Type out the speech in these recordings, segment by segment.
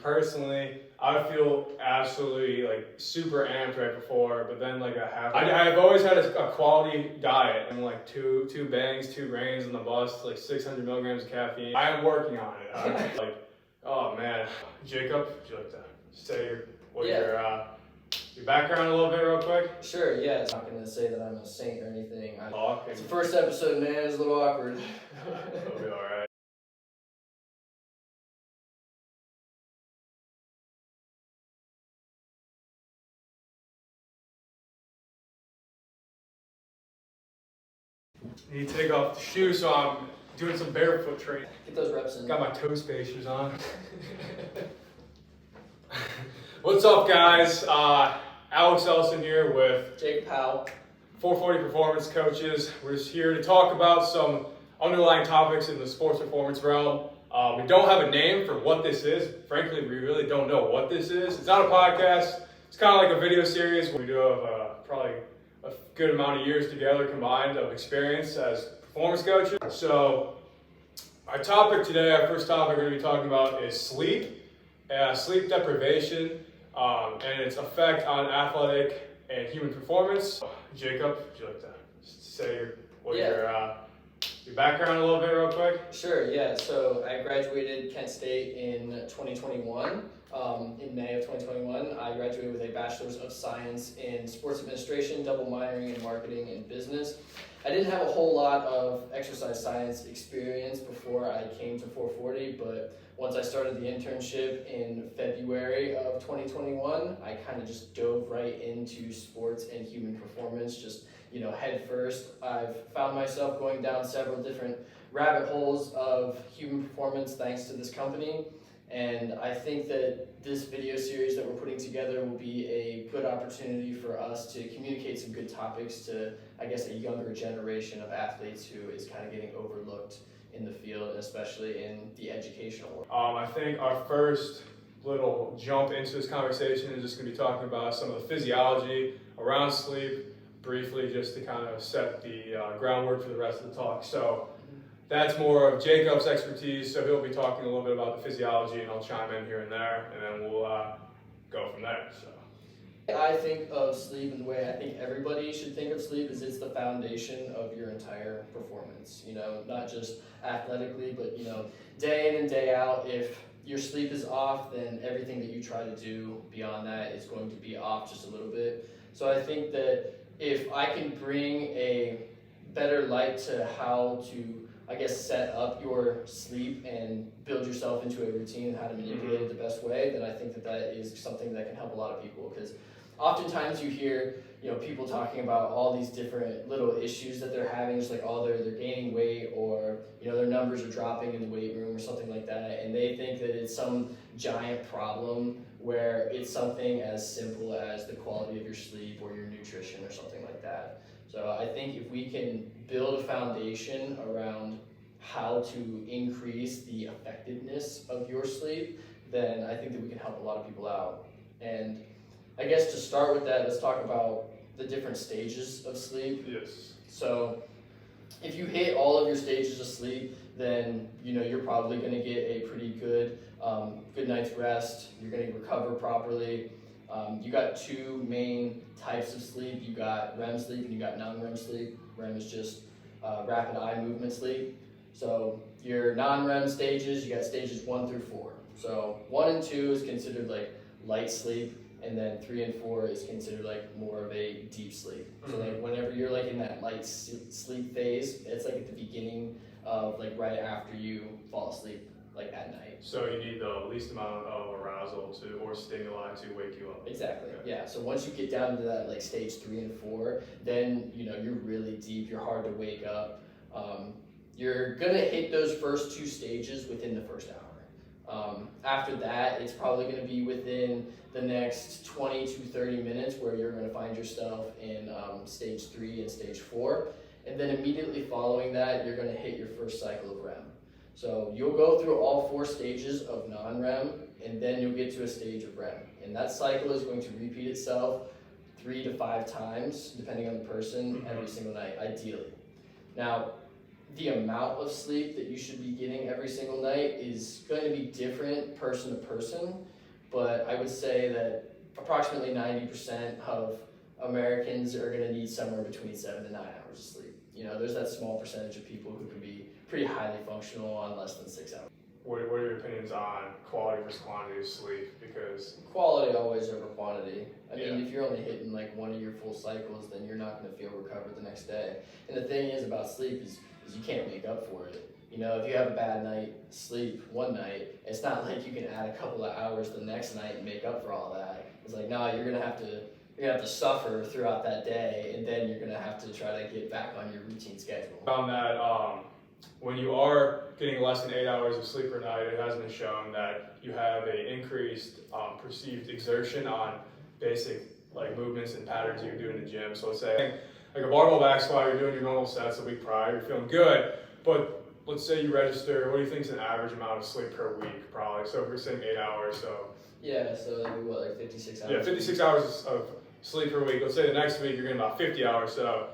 personally, I feel absolutely like super amped right before, but then like I've always had a quality diet. I'm like two bangs, 2 grains on the bus, like 600 milligrams of caffeine. I am working on it. I'm like, oh man, Jacob, would you like to say your background a little bit real quick? Sure, yeah. I'm not going to say that I'm a saint or anything. It's the And first episode, man. It's a little awkward. it'll be alright. You need to take off the shoes, so I'm doing some barefoot training. Get those reps in. Got my toe spacers on. What's up, guys? Ellison here with Jake Howell. 440 Performance Coaches. We're just here to talk about some underlying topics in the sports performance realm. We don't have a name for what this is. Frankly, we really don't know what this is. It's not a podcast. It's kind of like a video series. We do have probably a good amount of years together combined of experience as performance coaches. So our topic today, our first topic we're going to be talking about is sleep deprivation, and its effect on athletic and human performance. Jacob, would you like to say your background a little bit real quick? Sure, yeah. So I graduated Kent State in 2021. In May of 2021, I graduated with a Bachelor's of Science in Sports Administration, double minoring in Marketing and Business. I didn't have a whole lot of exercise science experience before I came to 440, but once I started the internship in February of 2021, I kind of just dove right into sports and human performance, just head first. I've found myself going down several different rabbit holes of human performance thanks to this company. And I think that this video series that we're putting together will be a good opportunity for us to communicate some good topics to, I guess, a younger generation of athletes who is kind of getting overlooked in the field, and especially in the educational world. I think our first little jump into this conversation is just going to be talking about some of the physiology around sleep, briefly, just to kind of set the groundwork for the rest of the talk. So that's more of Jacob's expertise, so he'll be talking a little bit about the physiology, and I'll chime in here and there, and then we'll go from there. So I think of sleep, and the way I think everybody should think of sleep is it's the foundation of your entire performance. Not just athletically, but day in and day out. If your sleep is off, then everything that you try to do beyond that is going to be off just a little bit. So I think that if I can bring a better light to how to, I guess, set up your sleep and build yourself into a routine and how to manipulate it the best way, then I think that that is something that can help a lot of people. Because oftentimes you hear, people talking about all these different little issues that they're having, just like, they're gaining weight, or, their numbers are dropping in the weight room or something like that, and they think that it's some giant problem where it's something as simple as the quality of your sleep or your nutrition or something like that. So I think if we can build a foundation around how to increase the effectiveness of your sleep, then I think that we can help a lot of people out. And I guess to start with that, let's talk about the different stages of sleep. yes. So if you hit all of your stages of sleep, then you're probably going to get a pretty good night's rest. You're going to recover properly. You got 2 main types of sleep. You got REM sleep and you got non-REM sleep. REM is just rapid eye movement sleep. So your non-REM stages, you got stages 1 through 4. So 1 and 2 is considered like light sleep, and then 3 and 4 is considered like more of a deep sleep. So like whenever you're like in that light sleep phase, it's like at the beginning of like right after you fall asleep, like at night. So you need the least amount of arousal or stimuli to wake you up. Exactly. Okay. Yeah. So once you get down to that like stage 3 and 4, then you're really deep. You're hard to wake up. You're gonna hit those first 2 stages within the first hour. After that, it's probably gonna be within the next 20 to 30 minutes where you're gonna find yourself in stage 3 and stage 4. And then immediately following that, you're gonna hit your first cycle of REM. So you'll go through all 4 stages of non-REM, and then you'll get to a stage of REM. And that cycle is going to repeat itself 3 to 5 times, depending on the person, every single night, ideally. Now, the amount of sleep that you should be getting every single night is going to be different person to person, but I would say that approximately 90% of Americans are going to need somewhere between 7 to 9 hours of sleep. You know, there's that small percentage of people who can be pretty highly functional on less than 6 hours. What are your opinions on quality versus quantity of sleep? Because quality always over quantity. I mean, Yeah. if you're only hitting like one of your full cycles, then you're not going to feel recovered the next day. And the thing is about sleep is you can't make up for it. You know, if you have a bad night sleep one night, it's not like you can add a couple of hours the next night and make up for all that. It's like, no, you're gonna have to suffer throughout that day, and then you're gonna have to try to get back on your routine schedule. found that when you are getting less than 8 hours of sleep per night, it has been shown that you have an increased perceived exertion on basic like movements and patterns you do in the gym. So let's say like a barbell back squat, you're doing your normal sets a week prior, you're feeling good, but let's say you register, what do you think is an average amount of sleep per week probably? So if we're saying 8 hours, so Yeah, so that'd be what, like 56 hours? yeah, 56 hours of sleep per week. Let's say the next week you're getting about 50 hours, so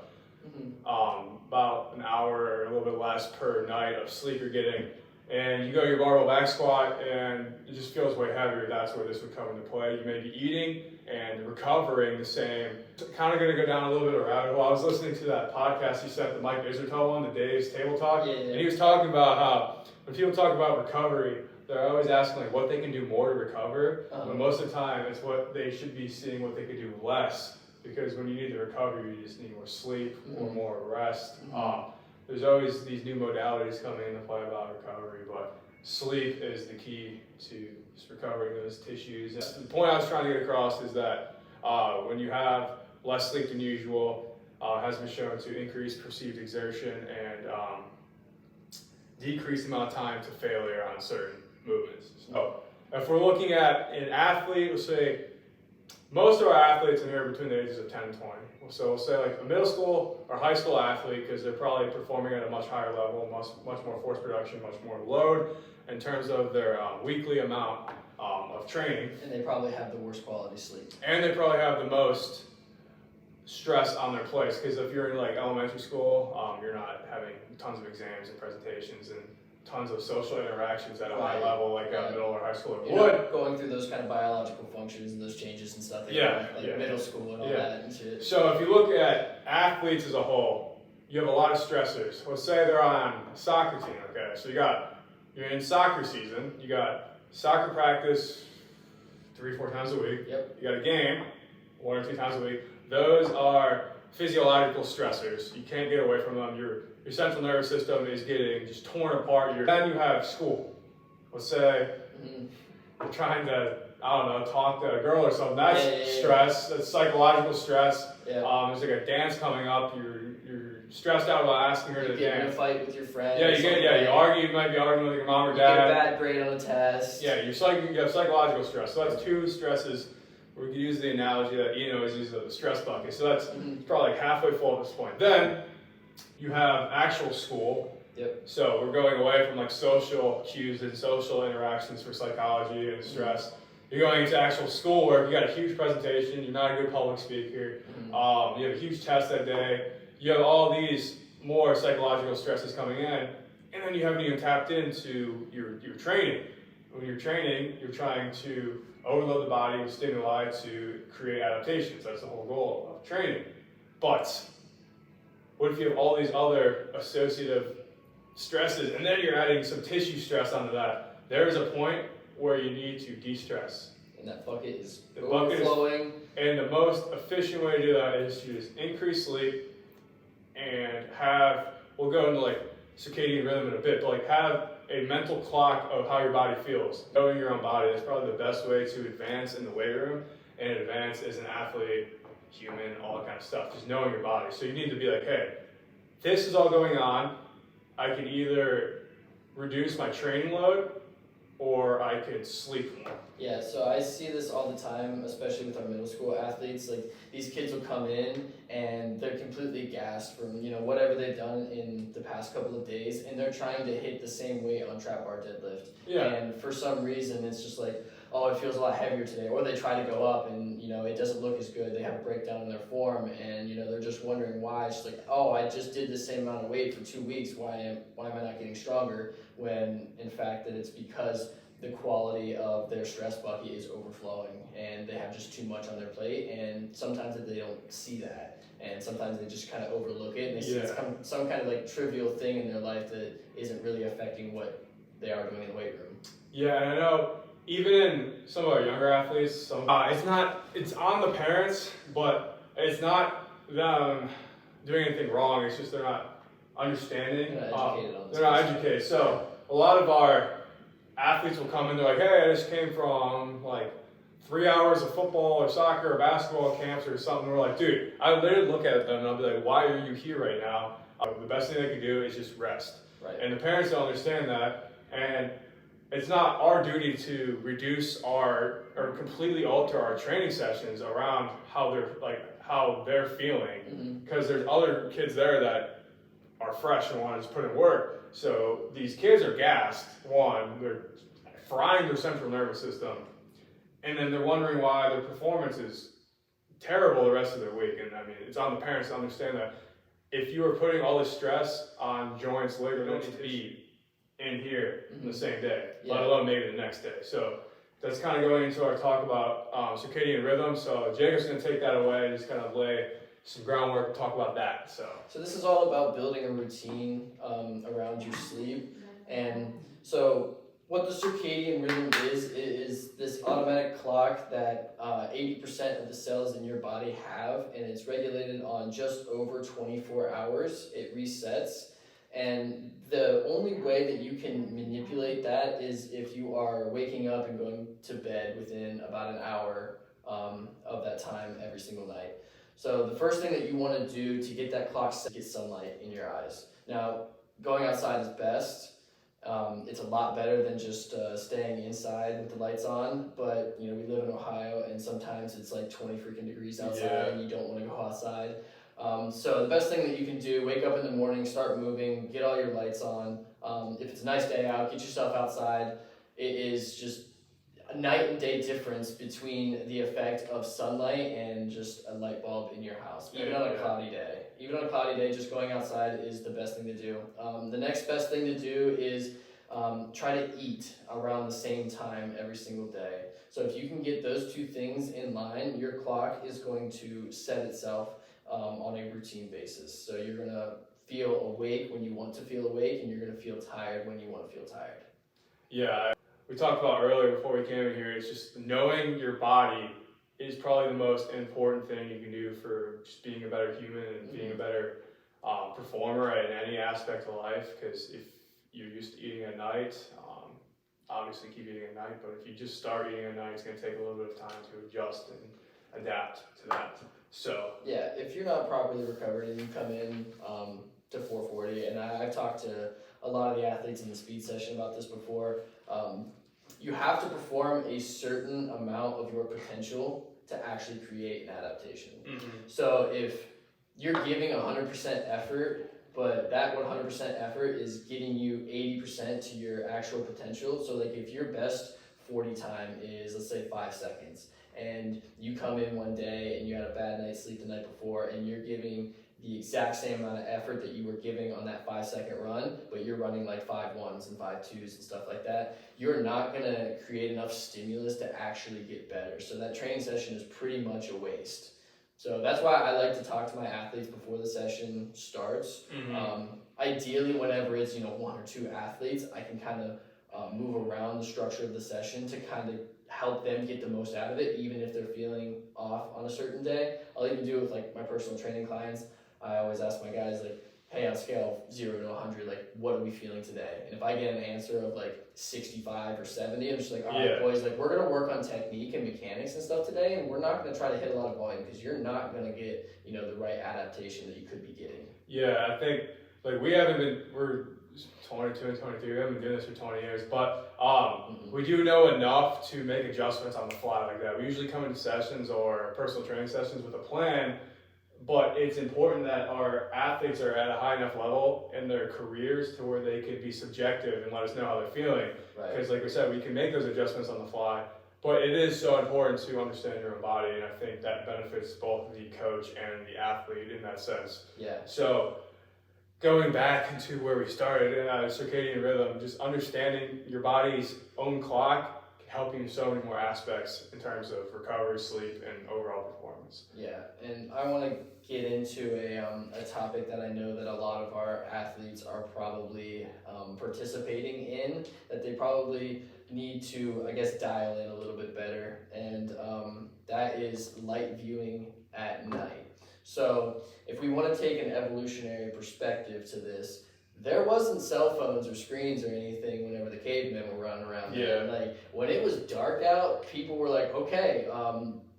about an hour or a little bit less per night of sleep you're getting. And you go to your barbell back squat and it just feels way heavier. That's where this would come into play. You may be eating and recovering the same. Kind of going to go down a little bit of a rabbit hole. I was listening to that podcast he sent, the Mike Isertel one, the Dave's Table Talk. Yeah. And he was talking about how when people talk about recovery, they're always asking like what they can do more to recover. But most of the time it's what they should be seeing what they could do less. Because when you need to recover, you just need more sleep or more rest. There's always these new modalities coming into play about recovery, but sleep is the key to just recovering those tissues. And the point I was trying to get across is that when you have less sleep than usual, it has been shown to increase perceived exertion and decrease the amount of time to failure on certain movements. So if we're looking at an athlete, let's say most of our athletes are here between the ages of 10 and 20. So we'll say like a middle school or high school athlete, because they're probably performing at a much higher level, much more force production, much more load in terms of their weekly amount of training. And they probably have the worst quality sleep. And they probably have the most stress on their plates, because if you're in like elementary school, you're not having tons of exams and presentations and tons of social interactions at a high level like a middle or high schooler would. Going through those kind of biological functions and those changes and stuff. Middle school and all that and shit. So if you look at athletes as a whole, you have a lot of stressors. Let's say they're on a soccer team, okay? So you're in soccer season, you got soccer practice 3-4 times a week. Yep. You got a game 1 or 2 times a week. Those are physiological stressors. You can't get away from them. Your central nervous system is getting just torn apart. Then you have school. Let's say you're trying to, I don't know, talk to a girl or something. That's stress. That's psychological stress. Yeah. There's like a dance coming up. You're stressed out about asking her to dance. You get in a fight with your friend. You argue. You might be arguing with your mom or dad. You get a bad grade on a test. Yeah, you have psychological stress. So that's 2 stresses. We could use the analogy that Ian always uses of the stress bucket. So that's probably like halfway full at this point. Then you have actual school. Yep. So we're going away from like social cues and social interactions for psychology and stress. You're going into actual schoolwork. You got a huge presentation. You're not a good public speaker. You have a huge test that day. You have all these more psychological stresses coming in, and then you haven't even tapped into your training. When you're training, you're trying to overload the body with stimuli to create adaptations. That's the whole goal of training. But what if you have all these other associative stresses, and then you're adding some tissue stress onto that? There is a point where you need to de-stress. And that bucket is overflowing. And the most efficient way to do that is to just increase sleep and we'll go into like circadian rhythm in a bit, but like have a mental clock of how your body feels. Knowing your own body is probably the best way to advance in the weight room and advance as an athlete, human, all that kind of stuff. Just knowing your body. So you need to be like, hey, this is all going on. I can either reduce my training load or I could sleep more. Yeah, so I see this all the time, especially with our middle school athletes. Like, these kids will come in and they're completely gassed from, whatever they've done in the past couple of days, and they're trying to hit the same weight on trap bar deadlift. Yeah. And for some reason, it's just like, oh, it feels a lot heavier today, or they try to go up and, you know, it doesn't look as good. They have a breakdown in their form, and, you know, they're just wondering why. It's like, oh, I just did the same amount of weight for 2 weeks. Why am I not getting stronger? When in fact that it's because the quality of their stress bucket is overflowing and they have just too much on their plate, and sometimes they don't see that, and sometimes they just kind of overlook it and they see it's some kind of like trivial thing in their life that isn't really affecting what they are doing in the weight room. Yeah, and I know even in some of our younger athletes, it's on the parents, but it's not them doing anything wrong. It's just they're not understanding. They're not educated on this. They're not educated. So a lot of our athletes will come in, they're like, hey, I just came from like 3 hours of football or soccer or basketball camps or something. We're like, dude, I literally look at them and I'll be like, why are you here right now? The best thing they can do is just rest. Right. And the parents don't understand that. And it's not our duty to reduce or completely alter our training sessions around how they're feeling, because there's other kids there that are fresh and want to just put in work. So these kids are gassed. One, they're frying their central nervous system, and then they're wondering why their performance is terrible the rest of their week. And I mean, it's on the parents to understand that if you are putting all this stress on joints, ligaments, don't need to be in here in the same day, let alone maybe the next day. So that's kind of going into our talk about circadian rhythm. So Jacob's going to take that away and just kind of lay some groundwork, talk about that. So this is all about building a routine around your sleep. And so what the circadian rhythm is this automatic clock that 80% of the cells in your body have, and it's regulated on just over 24 hours. It resets. And the only way that you can manipulate that is if you are waking up and going to bed within about an hour of that time every single night. So the first thing that you want to do to get that clock set is get sunlight in your eyes. Now, going outside is best. It's a lot better than just staying inside with the lights on, but you know, we live in Ohio and sometimes it's like 20 freaking degrees outside and you don't want to go outside. So the best thing that you can do, wake up in the morning, start moving, get all your lights on. If it's a nice day out, get yourself outside. It is just a night and day difference between the effect of sunlight and just a light bulb in your house, even on a cloudy day. Even on a cloudy day, just going outside is the best thing to do. The next best thing to do is try to eat around the same time every single day. So if you can get those two things in line, your clock is going to set itself on a routine basis. So you're going to feel awake when you want to feel awake, and you're going to feel tired when you want to feel tired. Yeah, we talked about earlier before we came in here, it's just knowing your body is probably the most important thing you can do for just being a better human and being a better performer in any aspect of life. Because if you're used to eating at night, obviously keep eating at night, but if you just start eating at night, it's going to take a little bit of time to adjust and adapt to that. So yeah, if you're not properly recovered and you come in to 440, and I've talked to a lot of the athletes in the speed session about this before, you have to perform a certain amount of your potential to actually create an adaptation. So if you're giving 100% effort, but that 100% effort is getting you 80% to your actual potential, so like if your best 40 time is, let's say, 5 seconds, and you come in one day and you had a bad night's sleep the night before and you're giving the exact same amount of effort that you were giving on that 5 second run, but you're running like 5 1s and 5 2s and stuff like that, you're not going to create enough stimulus to actually get better. So that training session is pretty much a waste. So that's why I like to talk to my athletes before the session starts. Ideally, whenever it's 1 or 2 athletes, I can kind of move around the structure of the session to kind of help them get the most out of it, even if they're feeling off on a certain day. I'll even do it with like my personal training clients. I always ask my guys, like, hey, on a scale of 0 to 100, like, what are we feeling today? And if I get an answer of like 65 or 70, I'm just like, all right, boys, like, we're going to work on technique and mechanics and stuff today, and we're not going to try to hit a lot of volume because you're not going to get, the right adaptation that you could be getting. Yeah, I think, like, we're 22 and 23, we haven't been doing this for 20 years, but we do know enough to make adjustments on the fly like that. We usually come into sessions or personal training sessions with a plan, but it's important that our athletes are at a high enough level in their careers to where they could be subjective and let us know how they're feeling. Because like we said, we can make those adjustments on the fly, But it is so important to understand your own body, and I think that benefits both the coach and the athlete in that sense. Yeah. So going back into where we started, circadian rhythm, just understanding your body's own clock can help you in so many more aspects in terms of recovery, sleep, and overall performance. Yeah, and I want to get into a topic that I know that a lot of our athletes are probably participating in, that they probably need to, I guess, dial in a little bit better, and that is light viewing at night. So if we want to take an evolutionary perspective to this, there wasn't cell phones or screens or anything whenever the cavemen were running around. Yeah. Like when it was dark out, people were like, okay,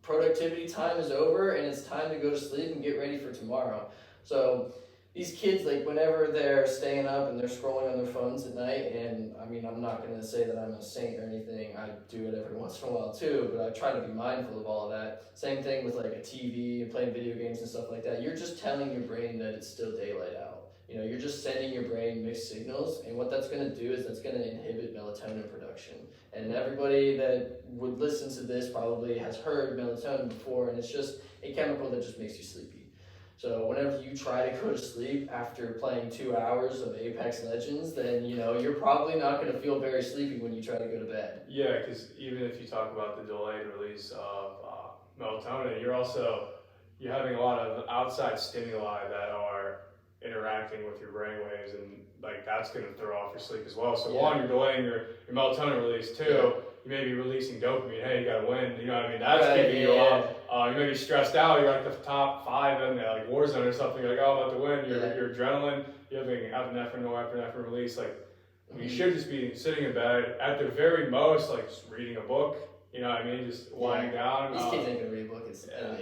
productivity time is over and it's time to go to sleep and get ready for tomorrow. So these kids, like whenever they're staying up and they're scrolling on their phones at night, and I mean, I'm not going to say that I'm a saint or anything. I do it every once in a while too, but I try to be mindful of all of that. Same thing with like a TV and playing video games and stuff like that. You're just telling your brain that it's still daylight out. You know, you're just sending your brain mixed signals, and what that's going to do is that's going to inhibit melatonin production. And everybody that would listen to this probably has heard melatonin before, and it's just a chemical that just makes you sleepy. So whenever you try to go to sleep after playing 2 hours of Apex Legends, then you know you're probably not going to feel very sleepy when you try to go to bed. Yeah, because even if you talk about the delayed release of melatonin, you're having a lot of outside stimuli that are interacting with your brain waves, and like that's going to throw off your sleep as well. So one, you're delaying your melatonin release. Two, you may be releasing dopamine. Hey, you got to win. You know what I mean? That's keeping you up. You may be stressed out. You're like the top 5 in there, like Warzone or something. You're like, oh, I'm about to win. Your adrenaline, you're having epinephrine, norepinephrine release. Like you should just be sitting in bed at the very most, like just reading a book. You know what I mean? Just lying down. These kids ain't gonna read a book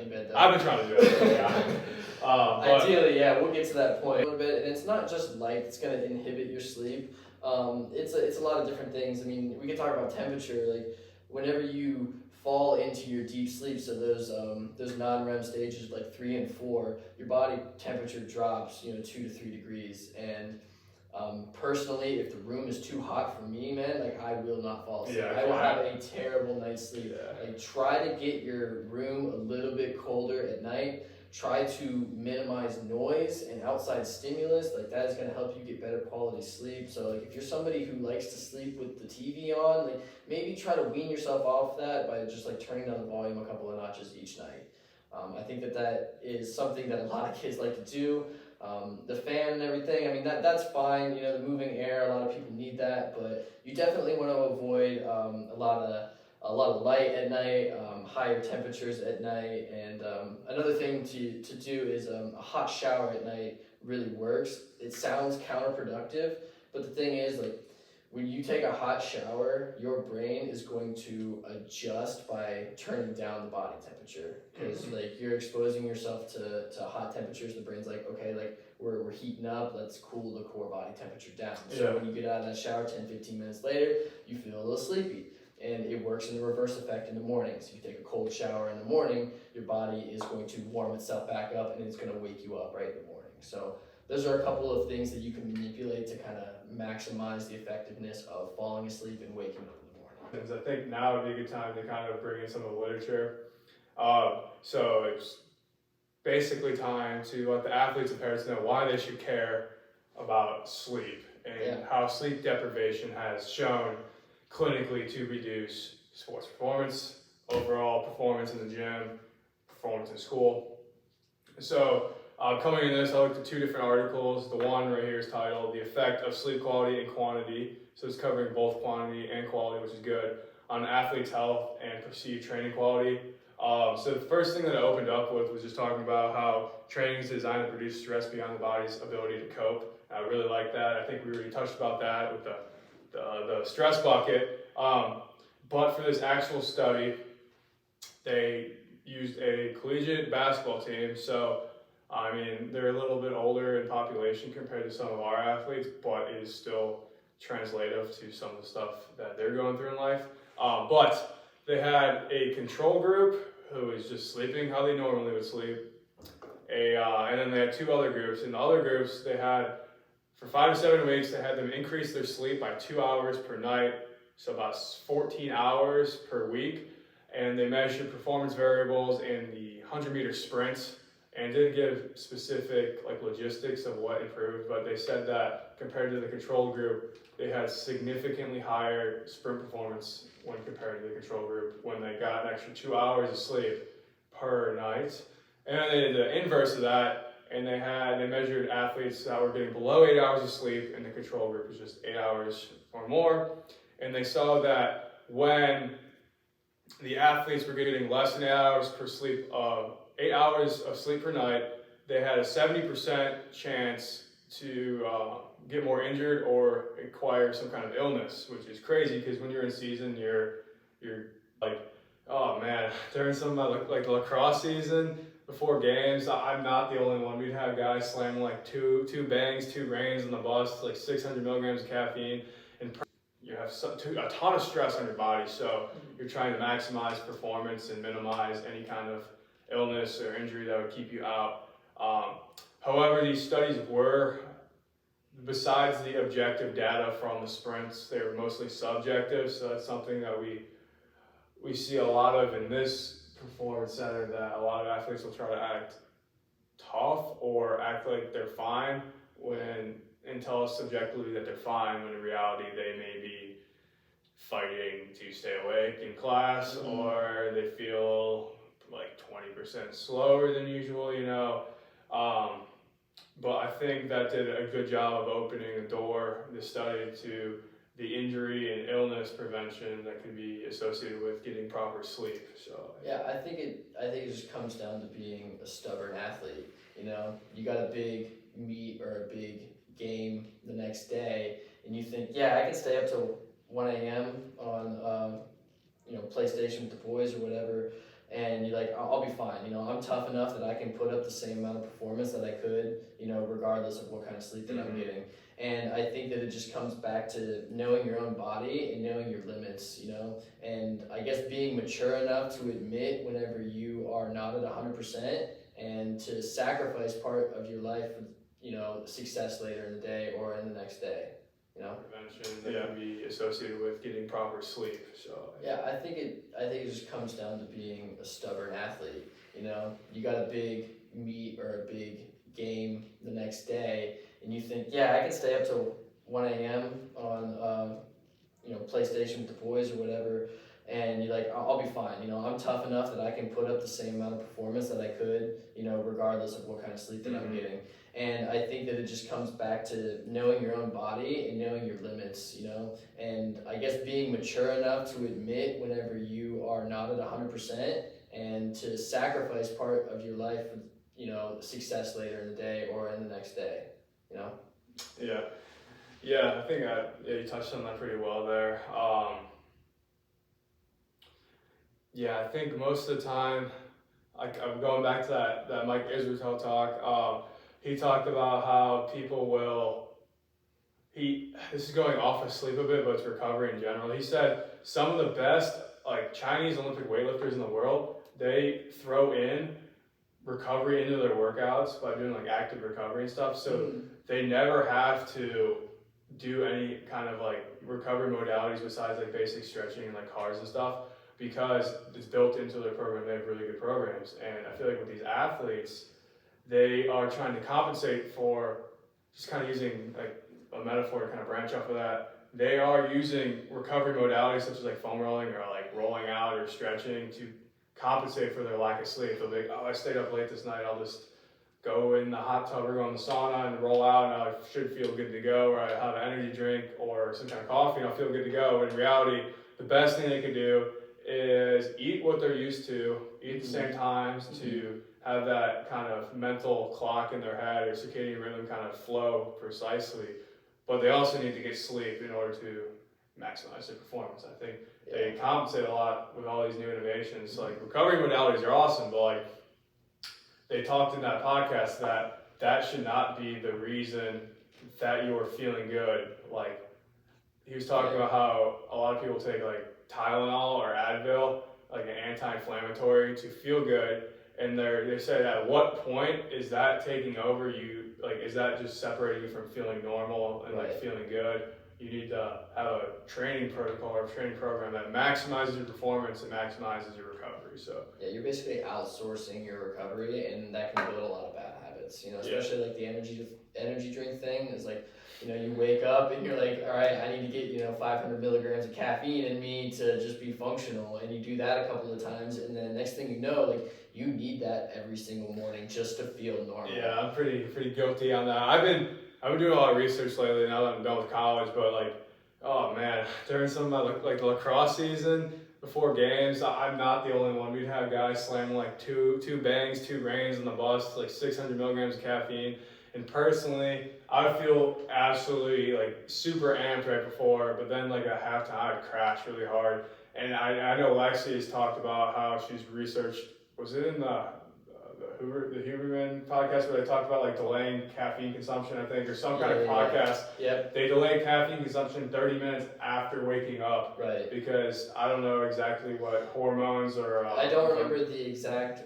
in bed though. I've been trying to do it. Ideally, we'll get to that point a little bit. And it's not just light that's gonna inhibit your sleep. It's a lot of different things. I mean, we can talk about temperature. Like whenever you fall into your deep sleep, so those non-REM stages like 3 and 4, your body temperature drops 2 to 3 degrees. And personally, if the room is too hot for me, man, like I will not fall asleep. I will have a terrible night's sleep. Yeah. Like try to get your room a little bit colder at night. Try to minimize noise and outside stimulus. Like that is going to help you get better quality sleep. So like if you're somebody who likes to sleep with the TV on, like maybe try to wean yourself off that by just like turning down the volume a couple of notches each night. I think that is something that a lot of kids like to do. The fan and everything, I mean that's fine. The moving air, a lot of people need that, but you definitely want to avoid a lot of light at night, higher temperatures at night, and another thing to do is a hot shower at night really works. It sounds counterproductive, but the thing is, like, when you take a hot shower, your brain is going to adjust by turning down the body temperature, because like you're exposing yourself to hot temperatures. The brain's like, okay, like we're heating up, let's cool the core body temperature down. So when you get out of that shower 10-15 minutes later, you feel a little sleepy. And it works in the reverse effect in the morning. So if you take a cold shower in the morning, your body is going to warm itself back up and it's going to wake you up right in the morning. So those are a couple of things that you can manipulate to kind of maximize the effectiveness of falling asleep and waking up in the morning. I think now would be a good time to kind of bring in some of the literature. So it's basically time to let the athletes and parents know why they should care about sleep and how sleep deprivation has shown clinically to reduce sports performance, overall performance in the gym, performance in school. So coming in this, I looked at 2 different articles. The one right here is titled "The Effect of Sleep Quality and Quantity." So it's covering both quantity and quality, which is good, on athletes' health and perceived training quality. So the first thing that I opened up with was just talking about how training is designed to produce stress beyond the body's ability to cope. I really like that. I think we already touched about that with the stress bucket, but for this actual study, they used a collegiate basketball team. So, I mean, they're a little bit older in population compared to some of our athletes, but it is still translative to some of the stuff that they're going through in life. But they had a control group who was just sleeping how they normally would sleep, and then they had 2 other groups. In the other groups, they had, for 5 to 7 weeks, they had them increase their sleep by 2 hours per night, so about 14 hours per week. and they measured performance variables in the 100-meter sprints, and didn't give specific logistics of what improved, but they said that compared to the control group, they had significantly higher sprint performance when compared to the control group when they got an extra 2 hours of sleep per night. And then they did the inverse of that, and they measured athletes that were getting below 8 hours of sleep, and the control group was just 8 hours or more. And they saw that when the athletes were getting less than 8 hours per sleep, 8 hours of sleep per night, they had a 70% chance to get more injured or acquire some kind of illness, which is crazy because when you're in season, you're like, oh man, during some like the lacrosse season, before games, I'm not the only one. We'd have guys slamming like two bangs, 2 grains on the bus, like 600 milligrams of caffeine, and you have a ton of stress on your body. So you're trying to maximize performance and minimize any kind of illness or injury that would keep you out. However, these studies were, besides the objective data from the sprints, they were mostly subjective. So that's something that we see a lot of in this performance center, that a lot of athletes will try to act tough or act like they're fine and tell us subjectively that they're fine, when in reality they may be fighting to stay awake in class, or they feel like 20% slower than usual, but I think that did a good job of opening the door, the study, to the injury and illness prevention that can be associated with getting proper sleep. So yeah, I think it just comes down to being a stubborn athlete. You got a big meet or a big game the next day, and you think, yeah, I can stay up till 1 a.m. on PlayStation with the boys or whatever, and you're like, I'll be fine. I'm tough enough that I can put up the same amount of performance that I could, regardless of what kind of sleep that I'm getting. And I think that it just comes back to knowing your own body and knowing your limits, and I guess being mature enough to admit whenever you are not at 100% and to sacrifice part of your life for, success later in the day or in the next day. Prevention that can be associated with getting proper sleep. So yeah, I think it just comes down to being a stubborn athlete. You got a big meet or a big game the next day, and you think, yeah, I can stay up till 1 a.m. on PlayStation with the boys or whatever, and you're like, I'll be fine. I'm tough enough that I can put up the same amount of performance that I could, regardless of what kind of sleep that I'm getting. And I think that it just comes back to knowing your own body and knowing your limits, and I guess being mature enough to admit whenever you are not at 100% and to sacrifice part of your life for, success later in the day or in the next day, Yeah, I think you touched on that pretty well there. I think most of the time, I'm going back to that Mike Israel talk. He talked about how people this is going off of sleep a bit, but it's recovery in general. He said some of the best Chinese Olympic weightlifters in the world, they throw in recovery into their workouts by doing active recovery and stuff. So they never have to do any kind of recovery modalities besides basic stretching and cars and stuff, because it's built into their program. They have really good programs. And I feel like with these athletes, they are trying to compensate for, just kind of using a metaphor to kind of branch off of that, they are using recovery modalities such as foam rolling or rolling out or stretching to compensate for their lack of sleep. They'll be like, oh, I stayed up late this night, I'll just go in the hot tub or go in the sauna and roll out, and I should feel good to go, or I have an energy drink or some kind of coffee and I'll feel good to go. But in reality, the best thing they can do is eat what they're used to, eat at the same times, to have that kind of mental clock in their head or circadian rhythm kind of flow precisely. But they also need to get sleep in order to maximize their performance. I think they compensate a lot with all these new innovations. Recovery modalities are awesome, but they talked in that podcast that should not be the reason that you are feeling good. He was talking about how a lot of people take Tylenol or Advil, an anti-inflammatory, to feel good. And they said, at what point is that taking over you? Is that just separating you from feeling normal and feeling good? you need to have a training protocol or a training program that maximizes your performance and maximizes your recovery. So yeah, you're basically outsourcing your recovery, and that can build a lot of bad habits. Especially like the energy drink thing is like, you wake up and you're like, all right, I need to get 500 milligrams of caffeine in me to just be functional, and you do that a couple of times, and then next thing you know, like you need that every single morning just to feel normal. Yeah, I'm pretty guilty on that. I've been doing a lot of research lately now that I'm done with college, but like, oh man, during some of my like the lacrosse season before games, I'm not the only one. We'd have guys slamming like two bangs, 2 grains on the bus, like 600 milligrams of caffeine. And personally, I would feel absolutely like super amped right before, but then like at halftime, I'd crash really hard. And I know Lexi has talked about how she's researched, was it in the Huberman podcast where they talked about like delaying caffeine consumption, I think, or some kind of podcast. Yep. They delay caffeine consumption 30 minutes after waking up. Right. Because I don't know exactly what hormones or... I don't remember the exact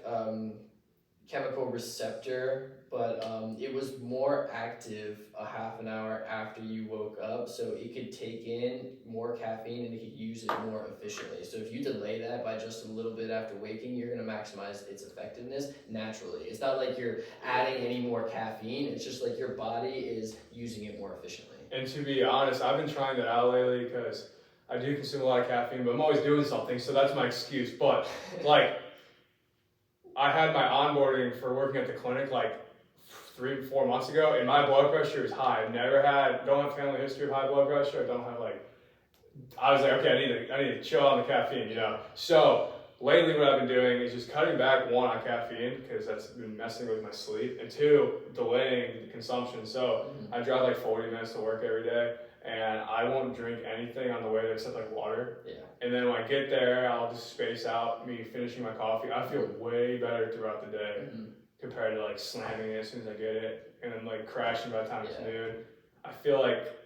chemical receptor, but it was more active a half an hour after you woke up, so it could take in more caffeine and it could use it more efficiently. So if you delay that by just a little bit after waking, you're going to maximize its effectiveness naturally. It's not like you're adding any more caffeine, it's just like your body is using it more efficiently. And to be honest, I've been trying that out lately because I do consume a lot of caffeine, but I'm always doing something, so that's my excuse. But like, I had my onboarding for working at the clinic like 3-4 months ago, and my blood pressure is high. Don't have family history of high blood pressure. I was like, okay, I need to chill on the caffeine, So lately, what I've been doing is just cutting back, 1, on caffeine because that's been messing with my sleep, and 2, delaying the consumption. So I drive like 40 minutes to work every day, and I won't drink anything on the way there except like water. Yeah. And then when I get there, I'll just space out me finishing my coffee. I feel way better throughout the day compared to like slamming it as soon as I get it and then like crashing by the time it's noon. I feel like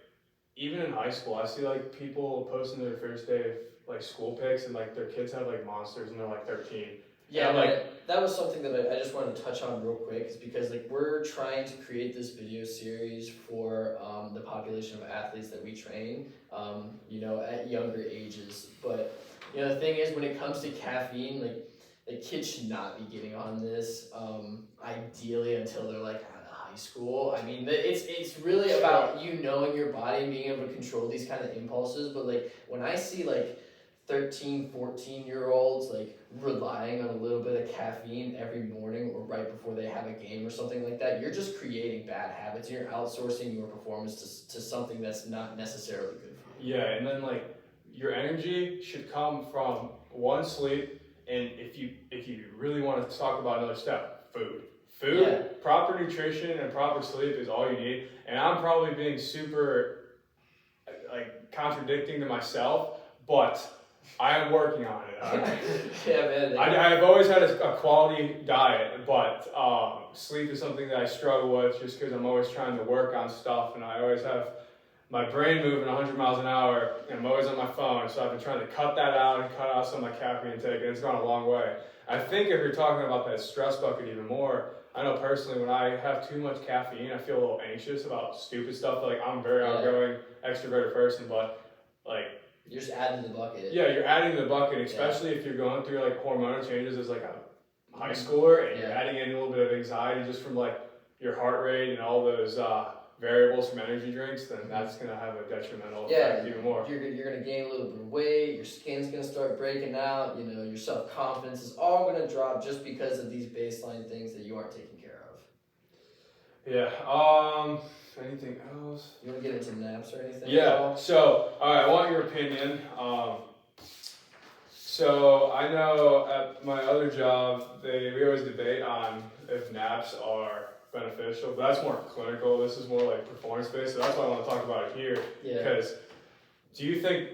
even in high school, I see like people posting their first day of like school pics and like their kids have like monsters and they're like 13. Yeah, that was something that I just wanted to touch on real quick, is because like we're trying to create this video series for the population of athletes that we train, at younger ages. But the thing is, when it comes to caffeine, like kids should not be getting on this. Ideally, until they're like out of high school. I mean, it's really about you knowing your body and being able to control these kind of impulses. But like when I see like 13, 14-year-olds like relying on a little bit of caffeine every morning or right before they have a game or something like that, you're just creating bad habits. You're outsourcing your performance to something that's not necessarily good for you. Yeah, and then like your energy should come from 1, sleep, and if you really want to talk about another step, food. Proper nutrition and proper sleep is all you need. And I'm probably being super like contradicting to myself, but I am working on it. Yeah, man. I've always had a quality diet, but sleep is something that I struggle with just because I'm always trying to work on stuff, and I always have my brain moving 100 miles an hour, and I'm always on my phone, so I've been trying to cut that out and cut out some of my caffeine intake, and it's gone a long way. I think if you're talking about that stress bucket even more, I know personally when I have too much caffeine, I feel a little anxious about stupid stuff. Like I'm a very outgoing, extroverted person, but like, you're just adding to the bucket. Yeah, you're adding to the bucket, especially if you're going through like hormonal changes as like a high schooler, and you're adding in a little bit of anxiety just from like your heart rate and all those variables from energy drinks, then that's gonna have a detrimental effect even more. You're gonna gain a little bit of weight. Your skin's gonna start breaking out. Your self confidence is all gonna drop just because of these baseline things that you aren't taking care of. Yeah. Anything else? You want to get into naps or anything? Yeah. So, all right, I want your opinion. So I know at my other job, we always debate on if naps are beneficial, but that's more clinical. This is more like performance-based, so that's why I want to talk about it here. Yeah. Because do you think,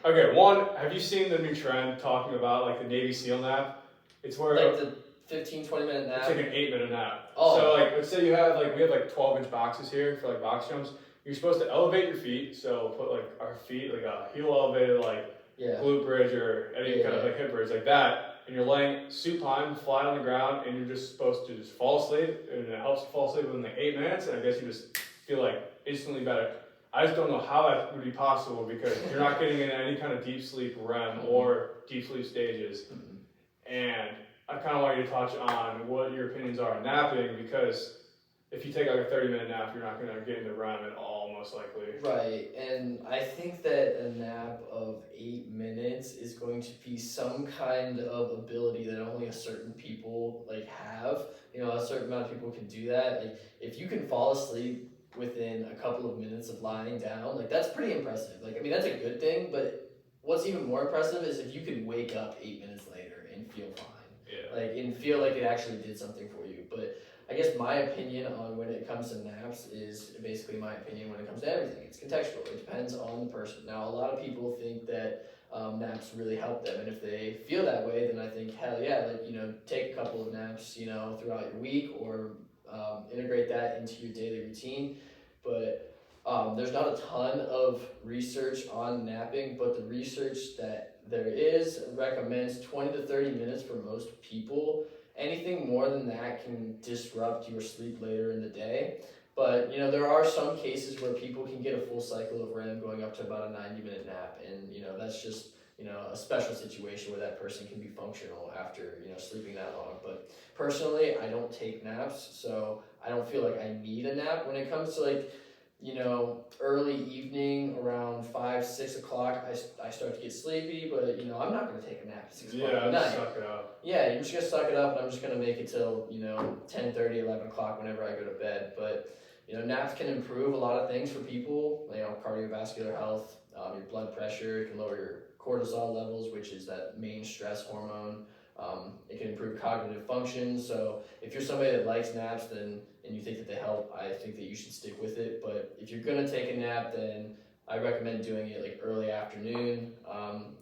okay, one, have you seen the new trend talking about like the Navy SEAL nap? It's where like the 15-20 minute nap. It's like an 8-minute nap. Oh. So like, let's say we have like 12-inch boxes here for like box jumps. You're supposed to elevate your feet. So put like our feet like a heel elevated like glute bridge or any kind of like hip bridge like that. And you're laying supine, flat on the ground, and you're just supposed to just fall asleep. And it helps you fall asleep within like 8 minutes. And I guess you just feel like instantly better. I just don't know how that would be possible because you're not getting in any kind of deep sleep REM or deep sleep stages. And I kind of want you to touch on what your opinions are on napping because if you take like a 30-minute nap, you're not going to get into REM at all, most likely. Right, and I think that a nap of 8 minutes is going to be some kind of ability that only a certain people like have. You know, a certain amount of people can do that. Like, if you can fall asleep within a couple of minutes of lying down, like that's pretty impressive. Like, I mean, that's a good thing, but what's even more impressive is if you can wake up 8 minutes later and feel fine. Yeah. Like, and feel like it actually did something for you. But I guess my opinion on when it comes to naps is basically my opinion when it comes to everything. It's contextual. It depends on the person. Now, a lot of people think that naps really help them, and if they feel that way, then I think hell yeah, like, you know, take a couple of naps, you know, throughout your week, or integrate that into your daily routine. But there's not a ton of research on napping, but the research that there is recommends 20 to 30 minutes for most people. Anything more than that can disrupt your sleep later in the day. But, you know, there are some cases where people can get a full cycle of REM going up to about a 90-minute nap. And, you know, that's just, you know, a special situation where that person can be functional after, you know, sleeping that long. But personally, I don't take naps, so I don't feel like I need a nap. When it comes to, like, you know, early evening around 5, 6 o'clock, I start to get sleepy, but, you know, I'm not going to take a nap at 6 o'clock at night. Suck it up. Yeah, you're just going to suck it up, and I'm just going to make it till, you know, 10:30, 11 o'clock whenever I go to bed. But, you know, naps can improve a lot of things for people, you know, cardiovascular health, your blood pressure. It can lower your cortisol levels, which is that main stress hormone. It can improve cognitive function. So if you're somebody that likes naps, then and you think that they help, I think that you should stick with it. But if you're gonna take a nap, then I recommend doing it like early afternoon,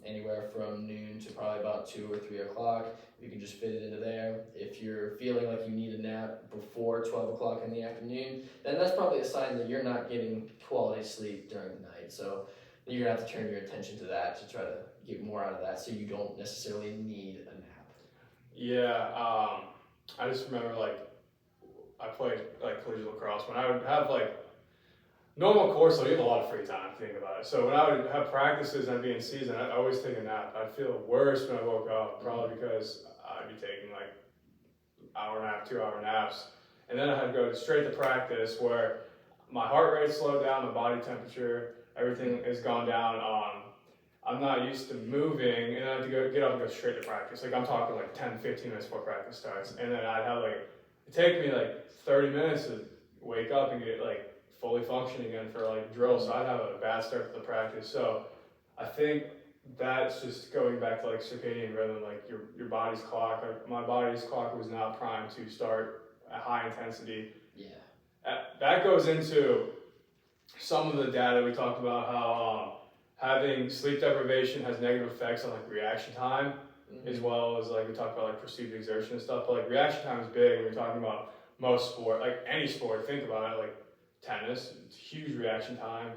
anywhere from noon to probably about 2 or 3 o'clock. You can just fit it into there. If you're feeling like you need a nap before 12 o'clock in the afternoon, then that's probably a sign that you're not getting quality sleep during the night. So you're gonna have to turn your attention to that to try to get more out of that, so you don't necessarily need a nap. Yeah, I just remember like I played like collegiate lacrosse when I would have like normal course, so you have a lot of free time to think about it. So when I would have practices and I'd be in season, I'd always take a nap. I'd feel worse when I woke up, probably because I'd be taking like hour nap, 2 hour naps, and then I had to go straight to practice where my heart rate slowed down, my body temperature, everything has gone down. I'm not used to moving, and I had to get up and go straight to practice. Like I'm talking like 10, 15 minutes before practice starts, and then I'd have like it take me like 30 minutes to wake up and get like fully functioning again for like drills. So I'd have a bad start to the practice. So I think that's just going back to like circadian rhythm, like your body's clock. Like my body's clock was not primed to start at high intensity. Yeah. That goes into some of the data we talked about how having sleep deprivation has negative effects on like reaction time, as well as like we talked about like perceived exertion and stuff. But like reaction time is big when you're talking about most sport, like any sport. Think about it, like tennis, it's huge reaction time,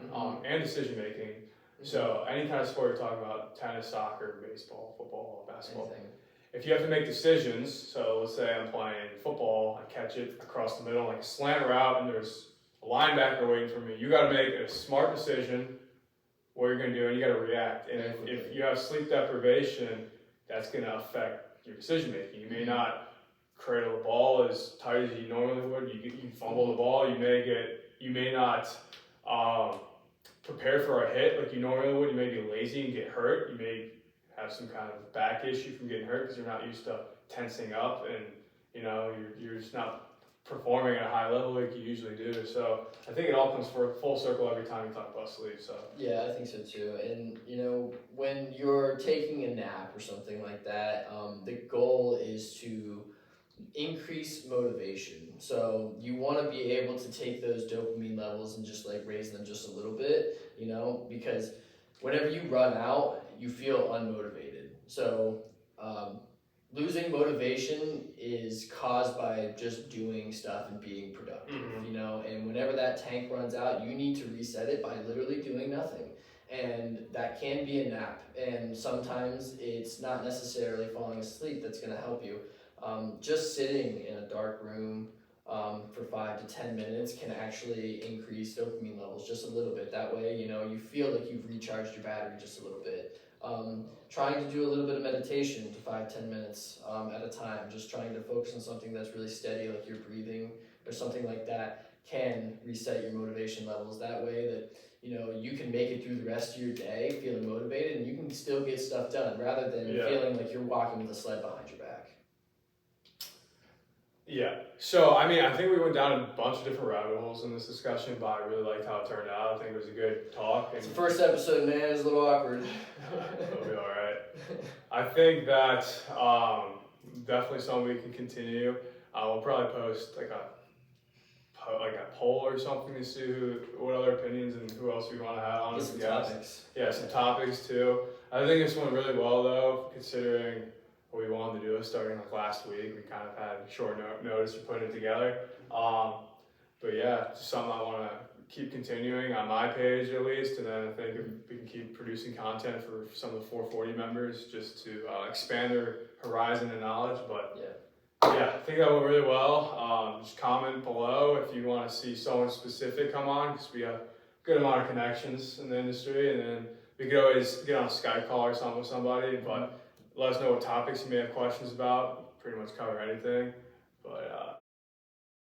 and decision making. So any kind of sport you're talking about, tennis, soccer, baseball, football, basketball. Anything. If you have to make decisions, so let's say I'm playing football, I catch it across the middle, like a slant route, and there's a linebacker waiting for me. You got to make a smart decision what you're going to do, and you got to react. And if you have sleep deprivation, that's going to affect your decision making. You may not cradle the ball as tight as you normally would. You fumble the ball. You may not prepare for a hit like you normally would. You may be lazy and get hurt. You may have some kind of back issue from getting hurt because you're not used to tensing up, and you know you're just not performing at a high level like you usually do. So I think it all comes full circle every time you talk about sleep. So yeah, I think so too. And you know, when you're taking a nap or something like that, the goal is to increase motivation. So you want to be able to take those dopamine levels and just like raise them just a little bit, you know, because whenever you run out, you feel unmotivated. So losing motivation is caused by just doing stuff and being productive, you know, and whenever that tank runs out, you need to reset it by literally doing nothing. And that can be a nap, and sometimes it's not necessarily falling asleep that's going to help you. Just sitting in a dark room, for 5 to 10 minutes can actually increase dopamine levels just a little bit. That way, you feel like you've recharged your battery just a little bit. Trying to do a little bit of meditation to 5-10 minutes at a time, just trying to focus on something that's really steady, like your breathing or something like that, can reset your motivation levels. That way that you can make it through the rest of your day feeling motivated, and you can still get stuff done rather than feeling like you're walking with a sled behind your back. Yeah. So, I mean, I think we went down a bunch of different rabbit holes in this discussion, but I really liked how it turned out. I think it was a good talk. It's the first episode, man. It's a little awkward. It'll be all right. I think that definitely something we can continue. We'll probably post like a poll or something to see what other opinions and who else we want to have on as some guests. topics. Yeah, some topics too. I think this went really well though, considering what we wanted to do starting like last week. We kind of had short notice for putting it together. But yeah, just something I want to keep continuing on my page at least, and then I think if we can keep producing content for some of the 440 members just to expand their horizon and knowledge. But yeah, I think that went really well. Just comment below if you want to see someone specific come on, because we have a good amount of connections in the industry, and then we could always get on a Skype call or something with somebody, but let us know what topics you may have questions about. Pretty much cover anything. But